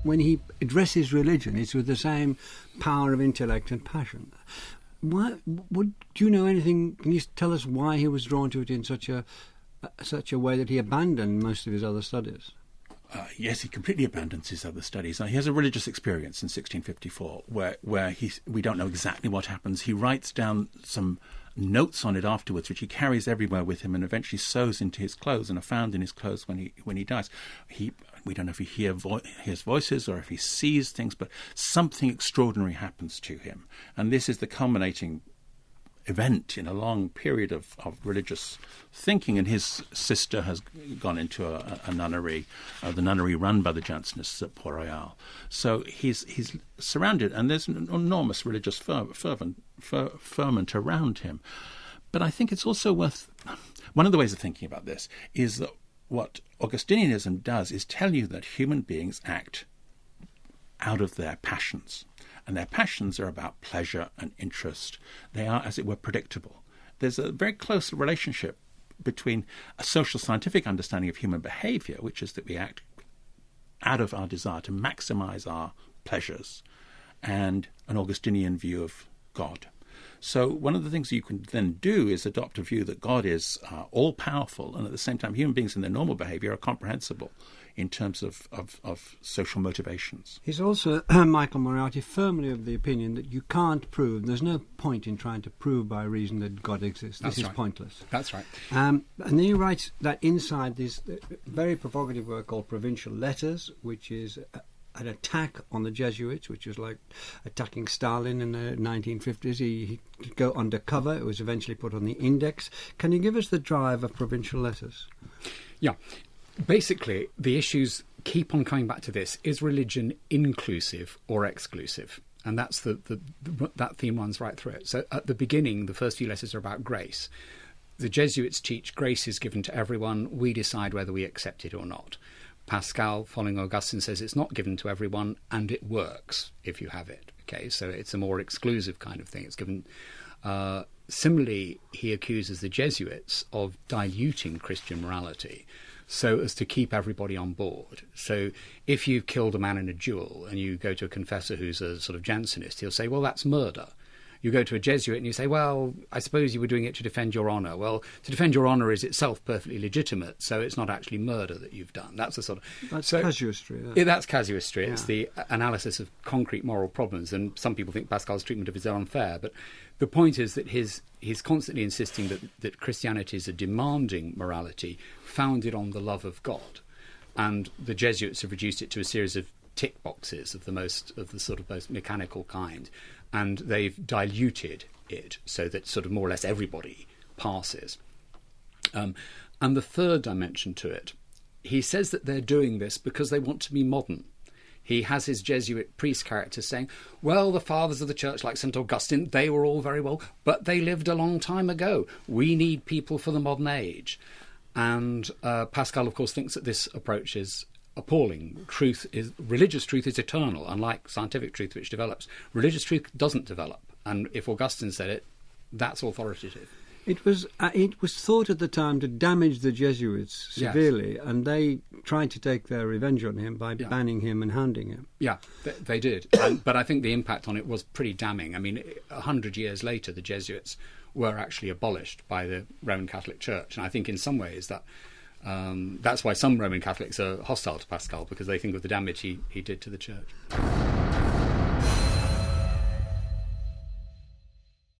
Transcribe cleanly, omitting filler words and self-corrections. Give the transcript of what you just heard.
when he addresses religion, it's with the same power of intellect and passion. Do you know anything? Can you tell us why he was drawn to it in such a way that he abandoned most of his other studies? Yes, he completely abandons his other studies. He has a religious experience in 1654 where we don't know exactly what happens. He writes down some notes on it afterwards, which he carries everywhere with him and eventually sews into his clothes and are found in his clothes when he dies. We don't know if he hears voices or if he sees things, but something extraordinary happens to him. And this is the culminating event in a long period of religious thinking, and his sister has gone into a nunnery, the nunnery run by the Jansenists at Port-Royal. So he's surrounded, and there's an enormous religious ferment around him. But I think it's also worth... One of the ways of thinking about this is that what Augustinianism does is tell you that human beings act out of their passions. And their passions are about pleasure and interest. They are, as it were, predictable. There's a very close relationship between a social scientific understanding of human behaviour, which is that we act out of our desire to maximise our pleasures, and an Augustinian view of God. So one of the things you can then do is adopt a view that God is all-powerful, and at the same time human beings in their normal behaviour are comprehensible in terms of social motivations. He's also, Michael Moriarty, firmly of the opinion that you can't prove, there's no point in trying to prove by reason that God exists. This is pointless. That's right. And then he writes that inside this very provocative work called Provincial Letters, which is an attack on the Jesuits, which was like attacking Stalin in the 1950s. He could go undercover. It was eventually put on the Index. Can you give us the drive of Provincial Letters? Yeah. Basically, the issues keep on coming back to this. Is religion inclusive or exclusive? And that's that theme runs right through it. So at the beginning, the first few letters are about grace. The Jesuits teach grace is given to everyone. We decide whether we accept it or not. Pascal, following Augustine, says it's not given to everyone and it works if you have it. Okay, so it's a more exclusive kind of thing. It's given... Similarly, he accuses the Jesuits of diluting Christian morality so as to keep everybody on board. So if you've killed a man in a duel and you go to a confessor who's a sort of Jansenist, he'll say, well, that's murder. You go to a Jesuit and you say, well, I suppose you were doing it to defend your honour. Well, to defend your honour is itself perfectly legitimate, so it's not actually murder that you've done. That's the sort of... That's casuistry. That's casuistry. Yeah. It's the analysis of concrete moral problems, and some people think Pascal's treatment of it is unfair, but the point is that he's constantly insisting that Christianity is a demanding morality founded on the love of God, and the Jesuits have reduced it to a series of tick boxes of the sort of most mechanical kind, and they've diluted it so that sort of more or less everybody passes. And the third dimension to it, he says that they're doing this because they want to be modern. He has his Jesuit priest character saying, well, the fathers of the church, like St. Augustine, they were all very well, but they lived a long time ago. We need people for the modern age. And Pascal, of course, thinks that this approach is appalling. Religious truth is eternal, unlike scientific truth, which develops. Religious truth doesn't develop. And if Augustine said it, that's authoritative. It was thought at the time to damage the Jesuits severely, yes. And they tried to take their revenge on him by banning him and hounding him. Yeah, they did. But I think the impact on it was pretty damning. I mean, 100 years later, the Jesuits were actually abolished by the Roman Catholic Church. And I think in some ways that's why some Roman Catholics are hostile to Pascal, because they think of the damage he did to the church.